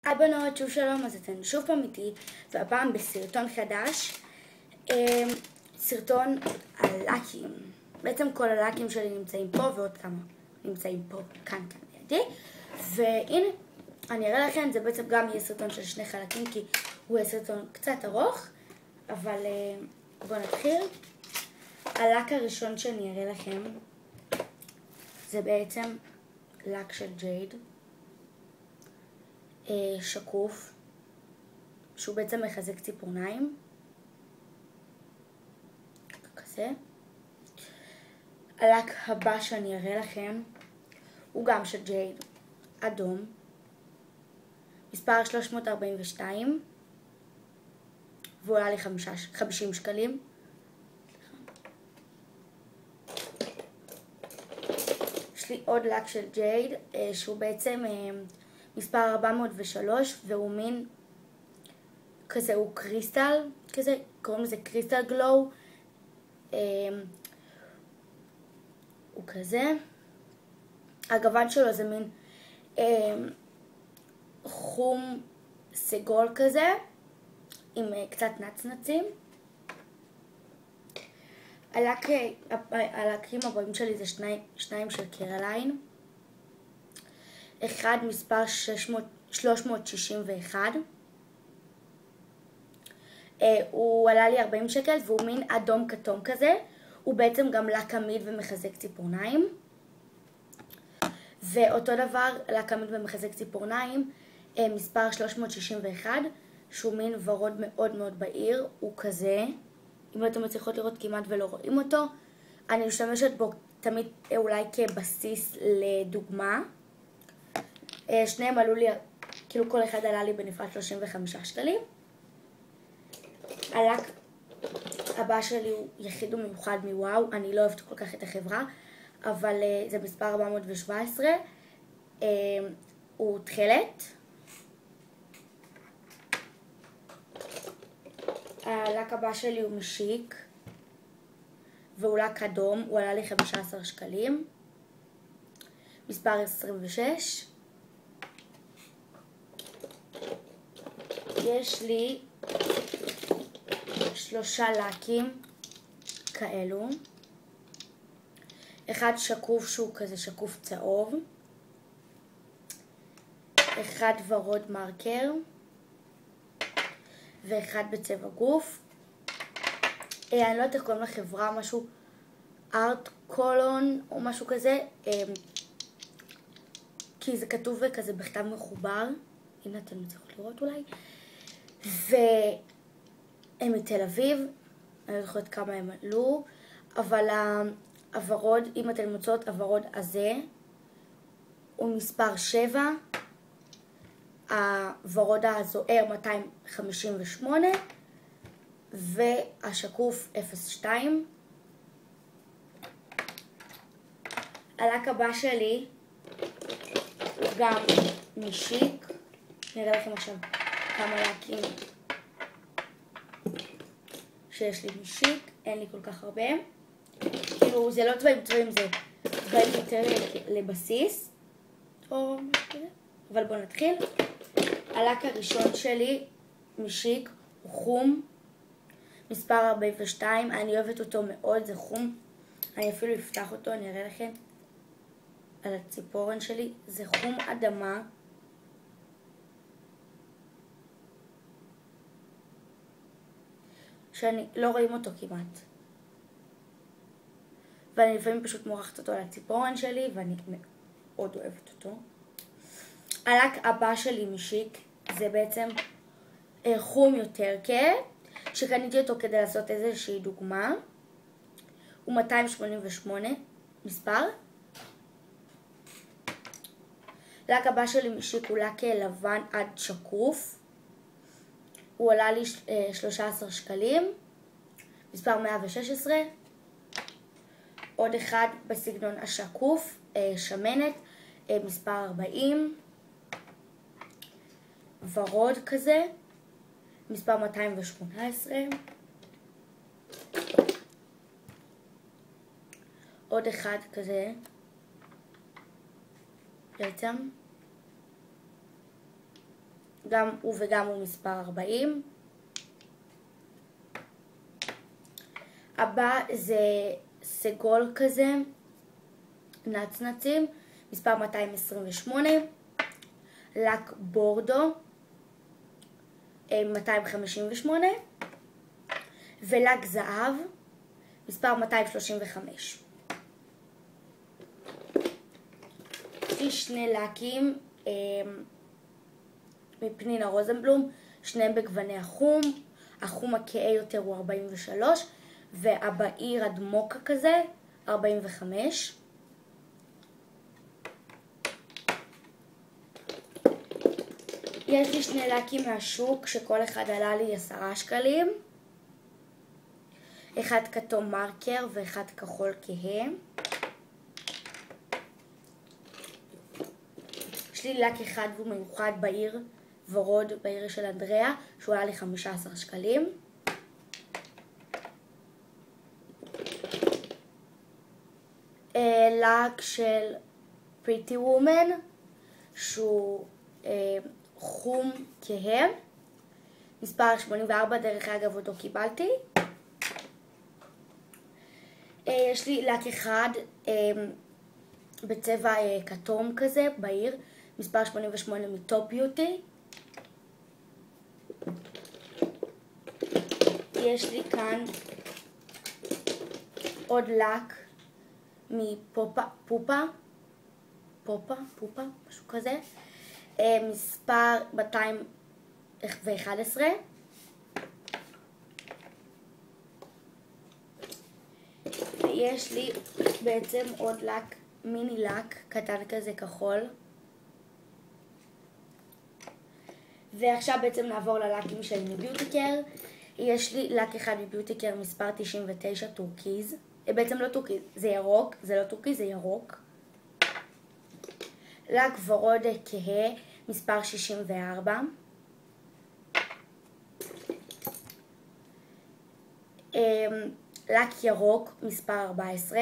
היי בנות, שוב שלום, אז אתן שוב פעם איתי, והפעם בסרטון חדש, סרטון על לקים. בעצם כל הלקים שלי נמצאים פה ועוד כמה נמצאים פה, כאן לידי. והנה, אני אראה לכם, זה בעצם גם יהיה סרטון של שני חלקים, כי הוא יהיה סרטון קצת ארוך, אבל בואו נתחיל. הלק הראשון שאני אראה לכם, זה בעצם לק של ג'ייד. שקוף, שהוא בעצם מחזק ציפורניים, כזה. הלק הבא שאני אראה לכם הוא גם של ג'ייד, אדום, מספר 342, והוא עלה לי 50 שקלים. יש לי עוד לק של ג'ייד, שהוא בעצם מספר 403, והוא מין כזה, הוא קריסטל כזה, קוראים לזה קריסטל גלו. הוא כזה, הגוון שלו זה מין חום סגול כזה, עם קצת נצנצים. הלקים הבאים שלי זה שניים של קרליין. אחד מספר 361, הוא עלה לי 40 שקל והוא מין אדום כתום כזה. הוא בעצם גם לק עמיד ומחזק ציפורניים. ואותו דבר לק עמיד ומחזק ציפורניים, מספר 361, שהוא מין ורוד מאוד מאוד בהיר. הוא כזה, אם אתם מצליחות לראות כמעט ולא רואים אותו. אני משתמשת בו תמיד אולי כבסיס לדוגמה. שניהם עלו לי, כאילו כל אחד עלה לי בנפרד 35 שקלים. הלק הבא שלי הוא יחיד ומיוחד מוואו, אני לא אוהבת כל כך את החברה, אבל זה מספר 417, הוא תכלת. הלק הבא שלי הוא משיק, והוא לק אדום, הוא עלה לי 15 שקלים, מספר 26. יש לי 3 לקים כאלו, אחד שקוף שהוא כזה שקוף צהוב, אחד ורוד מרקר, ואחד בצבע גוף. אני לא יודעת איך קוראים לחברה, משהו ארט קולון או משהו כזה, כי זה כתוב כזה בכתב מחובר, הנה אתם מצליחות לראות אולי. והם מתל אביב, אני לא זוכרת כמה הם עלו, אבל הוורוד, אם אתם מוצאות, הוורוד הזה הוא מספר 7, הוורוד הזוהר 258, והשקוף 02. הלק הבא שלי הוא גם משיק, נראה לכם עכשיו כמה לקים שיש לי משיק, אין לי כל כך הרבה, כאילו זה לא צבעים, זה צבעים יותר לבסיס או משהו כזה, אבל בואו נתחיל. הלק הראשון שלי משיק הוא חום, מספר 42, אני אוהבת אותו מאוד, זה חום, אני אפילו אפתח אותו, אני אראה לכם על הציפורן שלי, זה חום אדמה, שאני לא רואים אותו כמעט, ואני לפעמים פשוט מורחת אותו על הציפורן שלי, ואני מאוד אוהבת אותו. הלק הבא שלי משיק, זה בעצם חום יותר שקניתי אותו כדי לעשות איזושהי דוגמה. הוא 288 מספר. הלק הבא שלי משיק הוא לק לבן עד שקוף, הוא עלה לי 13 שקלים, מספר 116. עוד אחד בסגנון השקוף, שמנת, מספר 40, ורוד כזה, מספר 218. עוד אחד כזה, בעצם גם הוא וגם הוא מספר 40. הבא זה סגול כזה, נצנצים, מספר 228. לק בורדו, 258. ולק זהב, מספר 235. יש לי שני לקים מפנינה רוזנבלום, שניהם בגווני החום. החום הכהה יותר הוא 43, והבהיר עד מוקה כזה, 45. יש לי שני לקים מהשוק שכל אחד עלה לי 10 שקלים. אחד כתום מרקר ואחד כחול כהה. יש לי לק אחד והוא מיוחד בעיר ורוד, בעיר של אנדריה, שהוא עלה לי 15 שקלים. לק של פריטי וומן, שהוא חום כהה, מספר 84, דרך אגב אותו קיבלתי. יש לי לק אחד בצבע כתום כזה, בעיר, מספר 88 מטופ ביוטי. יש לי כאן עוד לק מפופה, משהו כזה, מספר 211. ויש לי בעצם עוד לק, מיני לק קטן כזה כחול. ועכשיו בעצם נעבור ללקים של מביוטיקר. יש לי לק אחד מביוטיקר מספר 99 טורקיז. בעצם לא טורקיז, זה ירוק, זה לא טורקיז, זה ירוק. לק ורוד כהה מספר 64. לק ירוק מספר 14.